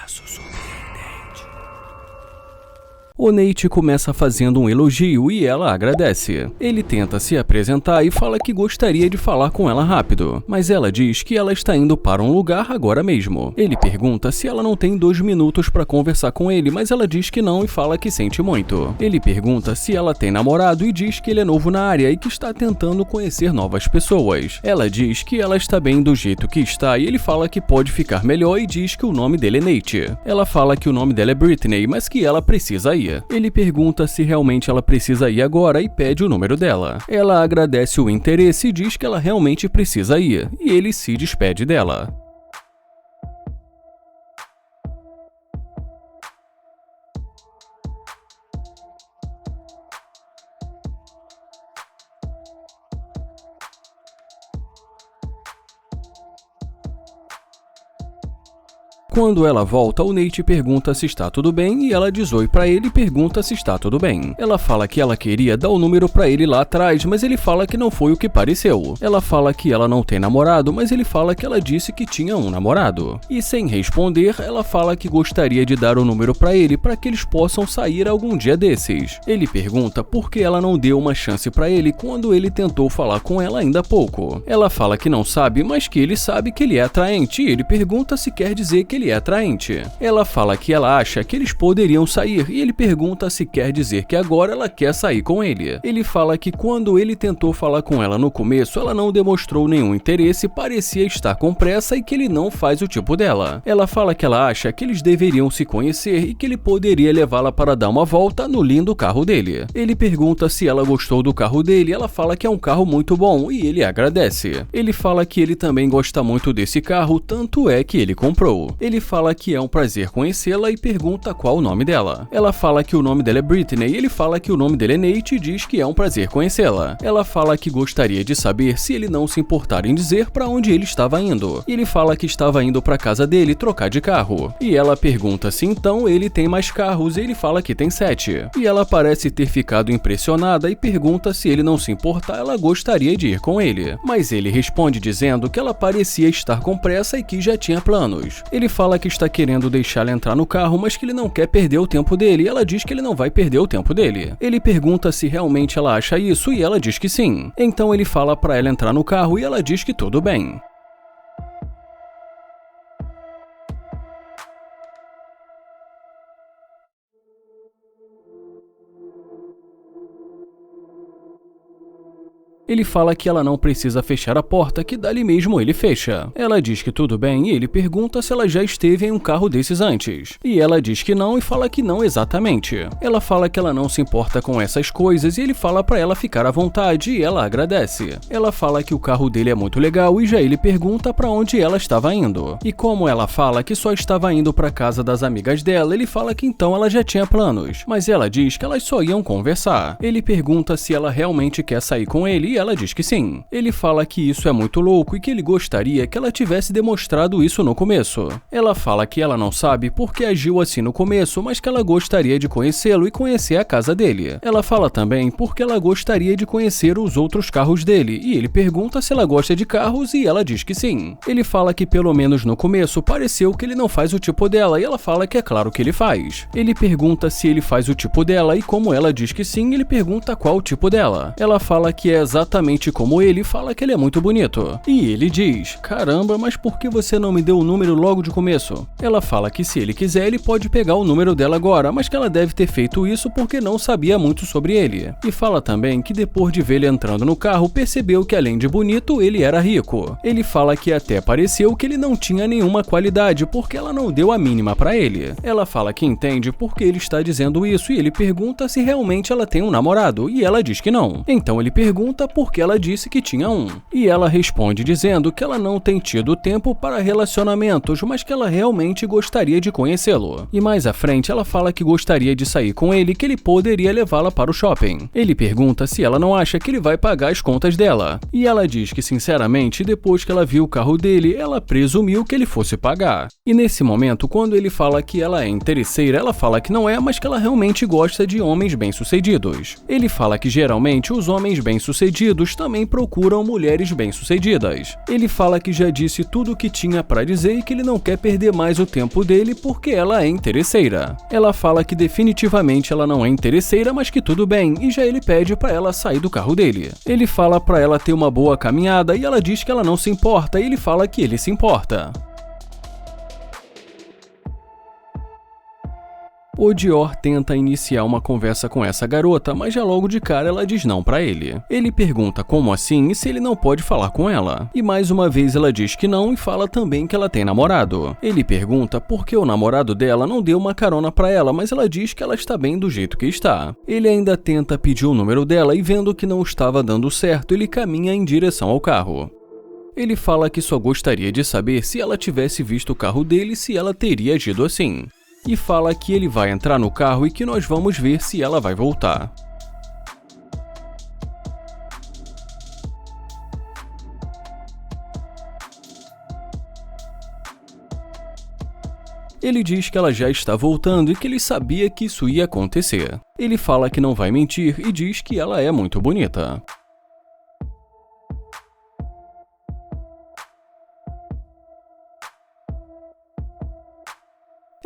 caso surpreendente. O Nate começa fazendo um elogio e ela agradece. Ele tenta se apresentar e fala que gostaria de falar com ela rápido, mas ela diz que ela está indo para um lugar agora mesmo. Ele pergunta se ela não tem 2 minutos para conversar com ele, mas ela diz que não e fala que sente muito. Ele pergunta se ela tem namorado e diz que ele é novo na área e que está tentando conhecer novas pessoas. Ela diz que ela está bem do jeito que está e ele fala que pode ficar melhor e diz que o nome dele é Nate. Ela fala que o nome dela é Brittany, mas que ela precisa ir. Ele pergunta se realmente ela precisa ir agora e pede o número dela. Ela agradece o interesse e diz que ela realmente precisa ir, e ele se despede dela. Quando ela volta, o Nate pergunta se está tudo bem e ela diz oi pra ele e pergunta se está tudo bem. Ela fala que ela queria dar o número pra ele lá atrás, mas ele fala que não foi o que pareceu. Ela fala que ela não tem namorado, mas ele fala que ela disse que tinha um namorado. E sem responder, ela fala que gostaria de dar o número pra ele para que eles possam sair algum dia desses. Ele pergunta por que ela não deu uma chance pra ele quando ele tentou falar com ela ainda há pouco. Ela fala que não sabe, mas que ele sabe que ele é atraente e ele pergunta se quer dizer que ele é atraente. Ela fala que ela acha que eles poderiam sair e ele pergunta se quer dizer que agora ela quer sair com ele. Ele fala que quando ele tentou falar com ela no começo, ela não demonstrou nenhum interesse, parecia estar com pressa e que ele não faz o tipo dela. Ela fala que ela acha que eles deveriam se conhecer e que ele poderia levá-la para dar uma volta no lindo carro dele. Ele pergunta se ela gostou do carro dele e ela fala que é um carro muito bom e ele agradece. Ele fala que ele também gosta muito desse carro, tanto é que ele comprou. Ele fala que é um prazer conhecê-la e pergunta qual o nome dela. Ela fala que o nome dela é Brittany e ele fala que o nome dele é Nate e diz que é um prazer conhecê-la. Ela fala que gostaria de saber se ele não se importar em dizer para onde ele estava indo. Ele fala que estava indo para casa dele trocar de carro. E ela pergunta se então ele tem mais carros e ele fala que tem 7. E ela parece ter ficado impressionada e pergunta se ele não se importar, ela gostaria de ir com ele. Mas ele responde dizendo que ela parecia estar com pressa e que já tinha planos. Ele fala que está querendo deixá-la entrar no carro, mas que ele não quer perder o tempo dele e ela diz que ele não vai perder o tempo dele. Ele pergunta se realmente ela acha isso e ela diz que sim. Então ele fala para ela entrar no carro e ela diz que tudo bem. Ele fala que ela não precisa fechar a porta, que dali mesmo ele fecha. Ela diz que tudo bem e ele pergunta se ela já esteve em um carro desses antes. E ela diz que não e fala que não exatamente. Ela fala que ela não se importa com essas coisas e ele fala pra ela ficar à vontade e ela agradece. Ela fala que o carro dele é muito legal e já ele pergunta pra onde ela estava indo. E como ela fala que só estava indo pra casa das amigas dela, ele fala que então ela já tinha planos. Mas ela diz que elas só iam conversar. Ele pergunta se ela realmente quer sair com ele e ela diz que sim. Ele fala que isso é muito louco e que ele gostaria que ela tivesse demonstrado isso no começo. Ela fala que ela não sabe por que agiu assim no começo, mas que ela gostaria de conhecê-lo e conhecer a casa dele. Ela fala também porque ela gostaria de conhecer os outros carros dele e ele pergunta se ela gosta de carros e ela diz que sim. Ele fala que pelo menos no começo pareceu que ele não faz o tipo dela e ela fala que é claro que ele faz. Ele pergunta se ele faz o tipo dela e como ela diz que sim, ele pergunta qual o tipo dela. Ela fala que é exatamente como ele, fala que ele é muito bonito. E ele diz: caramba, mas por que você não me deu o número logo de começo? Ela fala que se ele quiser, ele pode pegar o número dela agora, mas que ela deve ter feito isso porque não sabia muito sobre ele. E fala também que depois de ver ele entrando no carro, percebeu que além de bonito, ele era rico. Ele fala que até pareceu que ele não tinha nenhuma qualidade porque ela não deu a mínima pra ele. Ela fala que entende porque ele está dizendo isso e ele pergunta se realmente ela tem um namorado e ela diz que não. Então ele pergunta por que ela disse que tinha um. E ela responde dizendo que ela não tem tido tempo para relacionamentos, mas que ela realmente gostaria de conhecê-lo. E mais à frente ela fala que gostaria de sair com ele e que ele poderia levá-la para o shopping. Ele pergunta se ela não acha que ele vai pagar as contas dela. E ela diz que sinceramente, depois que ela viu o carro dele, ela presumiu que ele fosse pagar. E nesse momento, quando ele fala que ela é interesseira, ela fala que não é, mas que ela realmente gosta de homens bem-sucedidos. Ele fala que geralmente os homens bem-sucedidos bem-sucedidos também procuram mulheres bem-sucedidas. Ele fala que já disse tudo o que tinha para dizer e que ele não quer perder mais o tempo dele porque ela é interesseira. Ela fala que definitivamente ela não é interesseira, mas que tudo bem, e já ele pede para ela sair do carro dele. Ele fala para ela ter uma boa caminhada e ela diz que ela não se importa, e ele fala que ele se importa. O Dior tenta iniciar uma conversa com essa garota, mas já logo de cara ela diz não pra ele. Ele pergunta como assim e se ele não pode falar com ela. E mais uma vez ela diz que não e fala também que ela tem namorado. Ele pergunta por que o namorado dela não deu uma carona pra ela, mas ela diz que ela está bem do jeito que está. Ele ainda tenta pedir o número dela e vendo que não estava dando certo, ele caminha em direção ao carro. Ele fala que só gostaria de saber se ela tivesse visto o carro dele se ela teria agido assim. E fala que ele vai entrar no carro e que nós vamos ver se ela vai voltar. Ele diz que ela já está voltando e que ele sabia que isso ia acontecer. Ele fala que não vai mentir e diz que ela é muito bonita.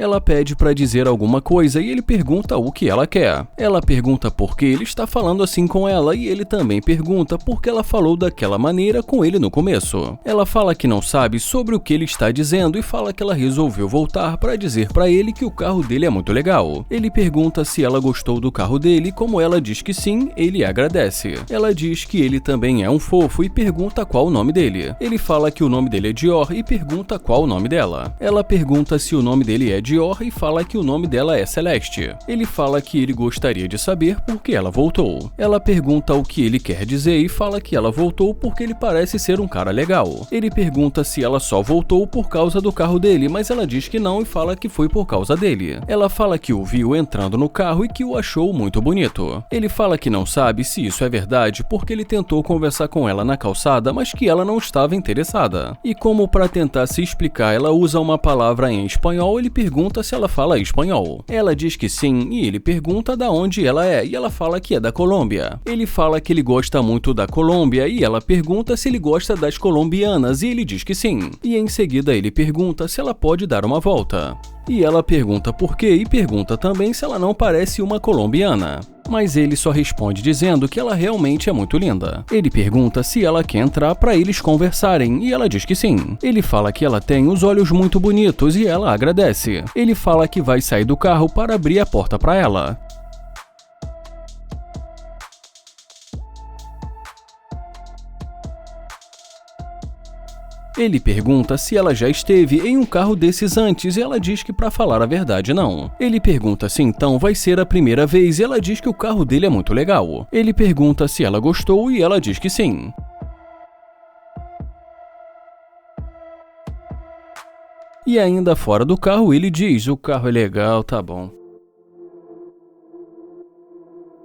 Ela pede para dizer alguma coisa e ele pergunta o que ela quer. Ela pergunta por que ele está falando assim com ela e ele também pergunta por que ela falou daquela maneira com ele no começo. Ela fala que não sabe sobre o que ele está dizendo e fala que ela resolveu voltar para dizer para ele que o carro dele é muito legal. Ele pergunta se ela gostou do carro dele e como ela diz que sim, ele agradece. Ela diz que ele também é um fofo e pergunta qual o nome dele. Ele fala que o nome dele é Dior e pergunta qual o nome dela. Ela pergunta se o nome dele é Dior e fala que o nome dela é Celeste. Ele fala que ele gostaria de saber por que ela voltou. Ela pergunta o que ele quer dizer e fala que ela voltou porque ele parece ser um cara legal. Ele pergunta se ela só voltou por causa do carro dele, mas ela diz que não e fala que foi por causa dele. Ela fala que o viu entrando no carro e que o achou muito bonito. Ele fala que não sabe se isso é verdade porque ele tentou conversar com ela na calçada, mas que ela não estava interessada. E como para tentar se explicar, ela usa uma palavra em espanhol, ele pergunta se ela fala espanhol. Ela diz que sim e ele pergunta da onde ela é e ela fala que é da Colômbia. Ele fala que ele gosta muito da Colômbia e ela pergunta se ele gosta das colombianas e ele diz que sim. E em seguida ele pergunta se ela pode dar uma volta. E ela pergunta por quê e pergunta também se ela não parece uma colombiana. Mas ele só responde dizendo que ela realmente é muito linda. Ele pergunta se ela quer entrar para eles conversarem e ela diz que sim. Ele fala que ela tem os olhos muito bonitos e ela agradece. Ele fala que vai sair do carro para abrir a porta para ela. Ele pergunta se ela já esteve em um carro desses antes e ela diz que para falar a verdade não. Ele pergunta se então vai ser a primeira vez e ela diz que o carro dele é muito legal. Ele pergunta se ela gostou e ela diz que sim. E ainda fora do carro ele diz: o carro é legal, tá bom.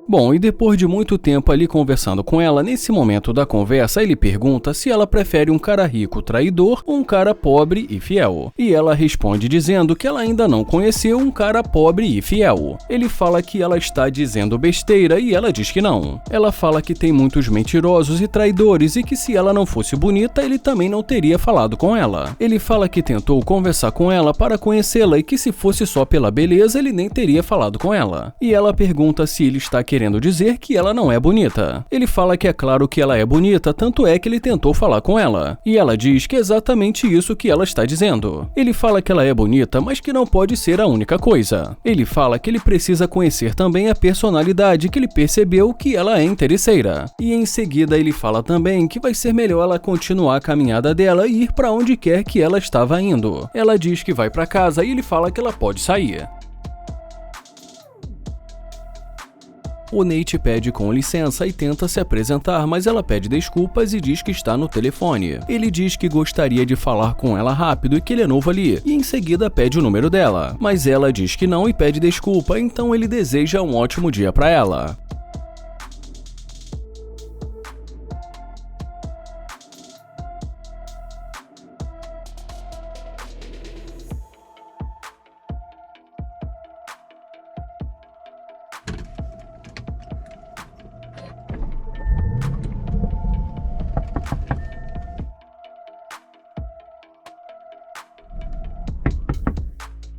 Bom, e depois de muito tempo ali conversando com ela, nesse momento da conversa, ele pergunta se ela prefere um cara rico traidor ou um cara pobre e fiel. E ela responde dizendo que ela ainda não conheceu um cara pobre e fiel. Ele fala que ela está dizendo besteira e ela diz que não. Ela fala que tem muitos mentirosos e traidores e que se ela não fosse bonita, ele também não teria falado com ela. Ele fala que tentou conversar com ela para conhecê-la e que se fosse só pela beleza, ele nem teria falado com ela. E ela pergunta se ele está querendo dizer que ela não é bonita. Ele fala que é claro que ela é bonita, tanto é que ele tentou falar com ela. E ela diz que é exatamente isso que ela está dizendo. Ele fala que ela é bonita, mas que não pode ser a única coisa. Ele fala que ele precisa conhecer também a personalidade, que ele percebeu que ela é interesseira. E em seguida ele fala também que vai ser melhor ela continuar a caminhada dela e ir para onde quer que ela estava indo. Ela diz que vai para casa e ele fala que ela pode sair. O Nate pede com licença e tenta se apresentar, mas ela pede desculpas e diz que está no telefone. Ele diz que gostaria de falar com ela rápido e que ele é novo ali, e em seguida pede o número dela. Mas ela diz que não e pede desculpa, então ele deseja um ótimo dia para ela.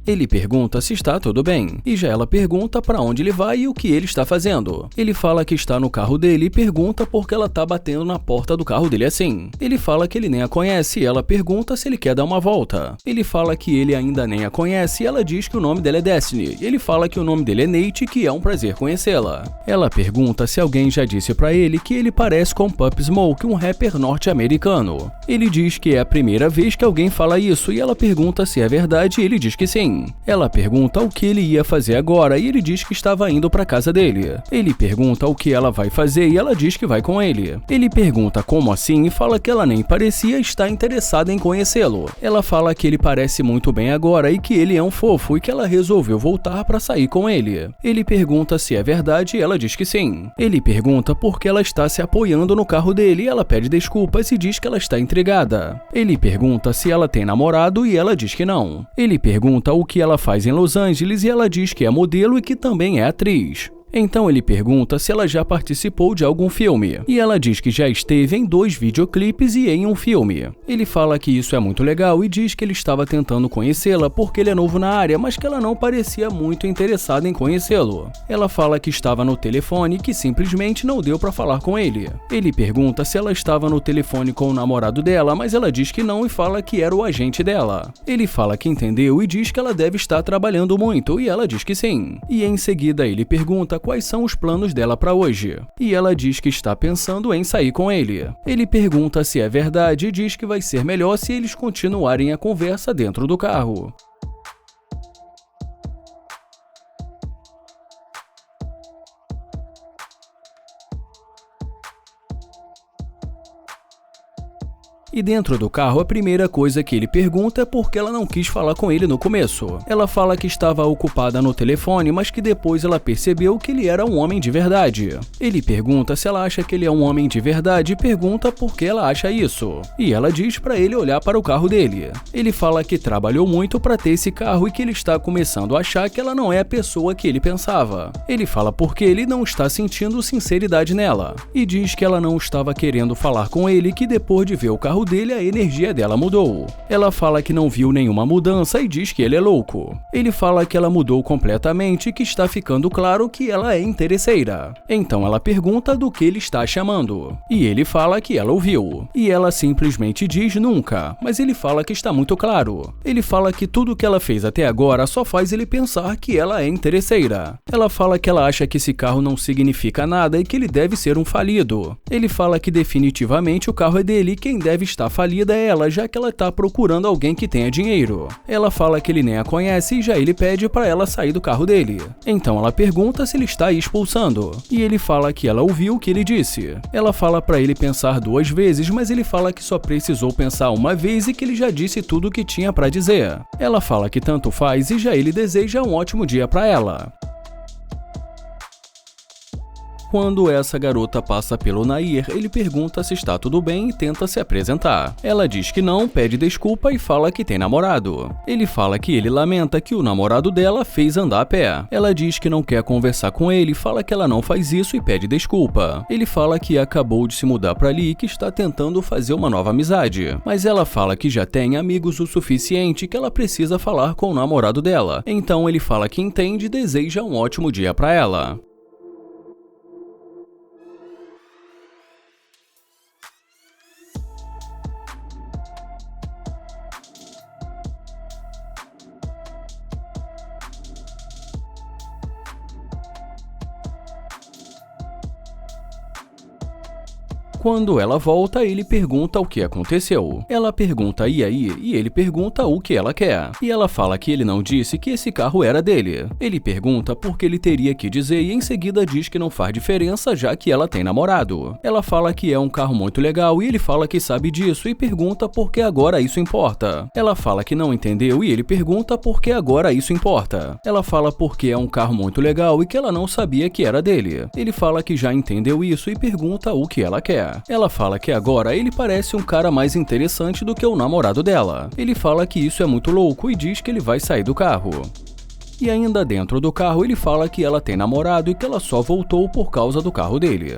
Ele pergunta se está tudo bem, e já ela pergunta para onde ele vai e o que ele está fazendo. Ele fala que está no carro dele e pergunta por que ela tá batendo na porta do carro dele assim. Ele fala que ele nem a conhece e ela pergunta se ele quer dar uma volta. Ele fala que ele ainda nem a conhece e ela diz que o nome dela é Destiny. Ele fala que o nome dele é Nate e que é um prazer conhecê-la. Ela pergunta se alguém já disse pra ele que ele parece com Pop Smoke, um rapper norte-americano. Ele diz que é a primeira vez que alguém fala isso e ela pergunta se é verdade e ele diz que sim. Ela pergunta o que ele ia fazer agora e ele diz que estava indo pra casa dele. Ele pergunta o que ela vai fazer e ela diz que vai com ele. Ele pergunta como assim e fala que ela nem parecia estar interessada em conhecê-lo. Ela fala que ele parece muito bem agora e que ele é um fofo e que ela resolveu voltar pra sair com ele. Ele pergunta se é verdade e ela diz que sim. Ele pergunta por que ela está se apoiando no carro dele e ela pede desculpas e diz que ela está intrigada. Ele pergunta se ela tem namorado e ela diz que não. Ele pergunta o que ela faz em Los Angeles e ela diz que é modelo e que também é atriz. Então ele pergunta se ela já participou de algum filme, e ela diz que já esteve em 2 videoclipes e em um filme. Ele fala que isso é muito legal e diz que ele estava tentando conhecê-la porque ele é novo na área, mas que ela não parecia muito interessada em conhecê-lo. Ela fala que estava no telefone e que simplesmente não deu para falar com ele. Ele pergunta se ela estava no telefone com o namorado dela, mas ela diz que não e fala que era o agente dela. Ele fala que entendeu e diz que ela deve estar trabalhando muito, e ela diz que sim. E em seguida ele pergunta quais são os planos dela para hoje. E ela diz que está pensando em sair com ele. Ele pergunta se é verdade e diz que vai ser melhor se eles continuarem a conversa dentro do carro. E dentro do carro, a primeira coisa que ele pergunta é por que ela não quis falar com ele no começo. Ela fala que estava ocupada no telefone, mas que depois ela percebeu que ele era um homem de verdade. Ele pergunta se ela acha que ele é um homem de verdade e pergunta por que ela acha isso. E ela diz para ele olhar para o carro dele. Ele fala que trabalhou muito para ter esse carro e que ele está começando a achar que ela não é a pessoa que ele pensava. Ele fala porque ele não está sentindo sinceridade nela. E diz que ela não estava querendo falar com ele e que depois de ver o carro dele, a energia dela mudou. Ela fala que não viu nenhuma mudança e diz que ele é louco. Ele fala que ela mudou completamente e que está ficando claro que ela é interesseira. Então ela pergunta do que ele está chamando. E ele fala que ela ouviu. E ela simplesmente diz nunca, mas ele fala que está muito claro. Ele fala que tudo que ela fez até agora só faz ele pensar que ela é interesseira. Ela fala que ela acha que esse carro não significa nada e que ele deve ser um falido. Ele fala que definitivamente o carro é dele e quem deve estar falida é ela, já que ela está procurando alguém que tenha dinheiro. Ela fala que ele nem a conhece e já ele pede para ela sair do carro dele. Então ela pergunta se ele está aí expulsando. E ele fala que ela ouviu o que ele disse. Ela fala para ele pensar 2 vezes, mas ele fala que só precisou pensar uma vez e que ele já disse tudo o que tinha para dizer. Ela fala que tanto faz e já ele deseja um ótimo dia para ela. Quando essa garota passa pelo Nair, ele pergunta se está tudo bem e tenta se apresentar. Ela diz que não, pede desculpa e fala que tem namorado. Ele fala que ele lamenta que o namorado dela fez andar a pé. Ela diz que não quer conversar com ele, fala que ela não faz isso e pede desculpa. Ele fala que acabou de se mudar para ali e que está tentando fazer uma nova amizade. Mas ela fala que já tem amigos o suficiente e que ela precisa falar com o namorado dela. Então ele fala que entende e deseja um ótimo dia para ela. Quando ela volta, ele pergunta o que aconteceu. Ela pergunta e aí, e ele pergunta o que ela quer. E ela fala que ele não disse que esse carro era dele. Ele pergunta por que ele teria que dizer e em seguida diz que não faz diferença já que ela tem namorado. Ela fala que é um carro muito legal e ele fala que sabe disso e pergunta por que agora isso importa. Ela fala que não entendeu e ele pergunta por que agora isso importa. Ela fala porque é um carro muito legal e que ela não sabia que era dele. Ele fala que já entendeu isso e pergunta o que ela quer. Ela fala que agora ele parece um cara mais interessante do que o namorado dela. Ele fala que isso é muito louco e diz que ele vai sair do carro. E ainda dentro do carro ele fala que ela tem namorado e que ela só voltou por causa do carro dele.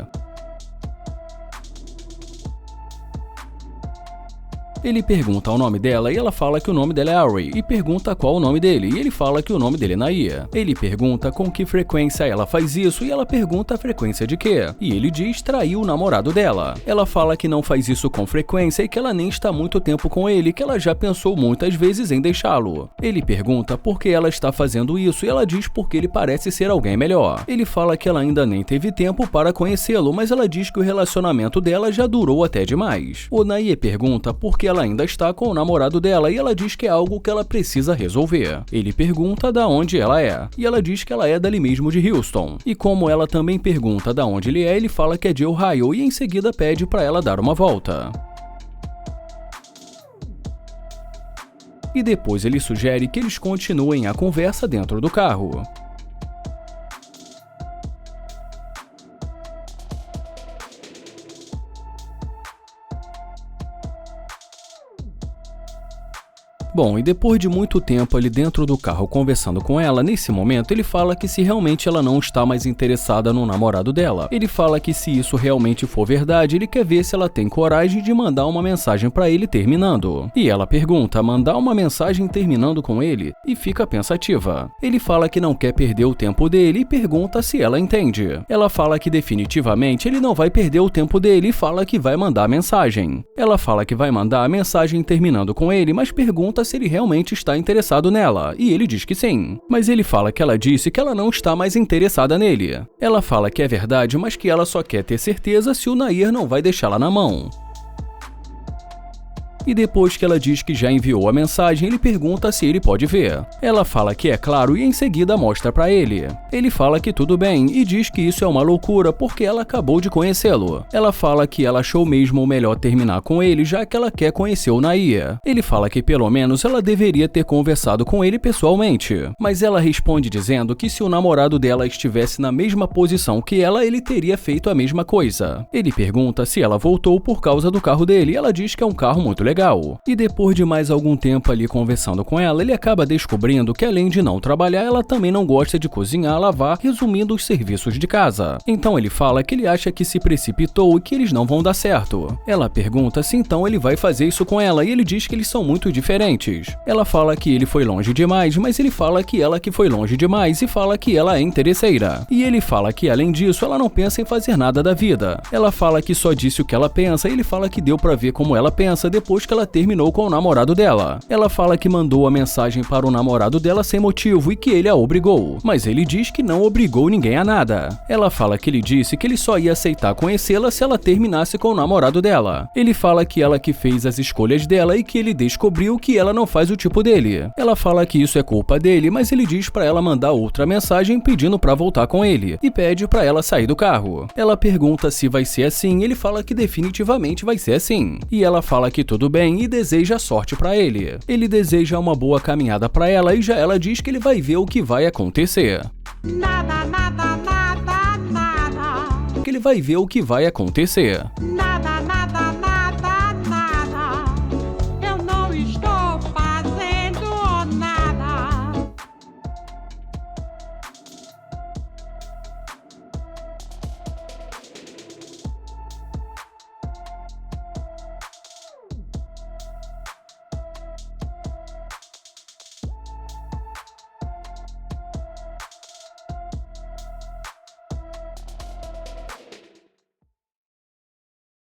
Ele pergunta o nome dela e ela fala que o nome dela é Ari, e pergunta qual o nome dele, e ele fala que o nome dele é Nair. Ele pergunta com que frequência ela faz isso, e ela pergunta a frequência de quê, e ele diz trair o namorado dela. Ela fala que não faz isso com frequência e que ela nem está há muito tempo com ele, que ela já pensou muitas vezes em deixá-lo. Ele pergunta por que ela está fazendo isso e ela diz porque ele parece ser alguém melhor. Ele fala que ela ainda nem teve tempo para conhecê-lo, mas ela diz que o relacionamento dela já durou até demais. O Nair pergunta por que ela ainda está com o namorado dela e ela diz que é algo que ela precisa resolver. Ele pergunta da onde ela é, e ela diz que ela é dali mesmo de Houston. E como ela também pergunta da onde ele fala que é de Ohio e em seguida pede para ela dar uma volta. E depois ele sugere que eles continuem a conversa dentro do carro. Bom, e depois de muito tempo ali dentro do carro conversando com ela, nesse momento ele fala que se realmente ela não está mais interessada no namorado dela, ele fala que se isso realmente for verdade, ele quer ver se ela tem coragem de mandar uma mensagem pra ele terminando. E ela pergunta, mandar uma mensagem terminando com ele, e fica pensativa. Ele fala que não quer perder o tempo dele e pergunta se ela entende. Ela fala que definitivamente ele não vai perder o tempo dele e fala que vai mandar a mensagem. Ela fala que vai mandar a mensagem terminando com ele, mas pergunta se ele realmente está interessado nela, e ele diz que sim. Mas ele fala que ela disse que ela não está mais interessada nele. Ela fala que é verdade, mas que ela só quer ter certeza se o Nair não vai deixá-la na mão. E depois que ela diz que já enviou a mensagem, ele pergunta se ele pode ver. Ela fala que é claro e em seguida mostra pra ele. Ele fala que tudo bem e diz que isso é uma loucura porque ela acabou de conhecê-lo. Ela fala que ela achou mesmo melhor terminar com ele já que ela quer conhecer o Nair. Ele fala que pelo menos ela deveria ter conversado com ele pessoalmente. Mas ela responde dizendo que se o namorado dela estivesse na mesma posição que ela, ele teria feito a mesma coisa. Ele pergunta se ela voltou por causa do carro dele e ela diz que é um carro muito legal. E depois de mais algum tempo ali conversando com ela, ele acaba descobrindo que além de não trabalhar, ela também não gosta de cozinhar, lavar, resumindo os serviços de casa. Então ele fala que ele acha que se precipitou e que eles não vão dar certo. Ela pergunta se então ele vai fazer isso com ela e ele diz que eles são muito diferentes. Ela fala que ele foi longe demais, mas ele fala que ela que foi longe demais e fala que ela é interesseira. E ele fala que além disso, ela não pensa em fazer nada da vida. Ela fala que só disse o que ela pensa e ele fala que deu pra ver como ela pensa depois que ela terminou com o namorado dela. Ela fala que mandou a mensagem para o namorado dela sem motivo e que ele a obrigou, mas ele diz que não obrigou ninguém a nada. Ela fala que ele disse que ele só ia aceitar conhecê-la se ela terminasse com o namorado dela. Ele fala que ela que fez as escolhas dela e que ele descobriu que ela não faz o tipo dele. Ela fala que isso é culpa dele, mas ele diz pra ela mandar outra mensagem pedindo pra voltar com ele e pede pra ela sair do carro. Ela pergunta se vai ser assim, ele fala que definitivamente vai ser assim. E ela fala que tudo bem e deseja sorte pra ele. Ele deseja uma boa caminhada pra ela e já ela diz que ele vai ver o que vai acontecer. Nada, nada, nada, nada. Que ele vai ver o que vai acontecer.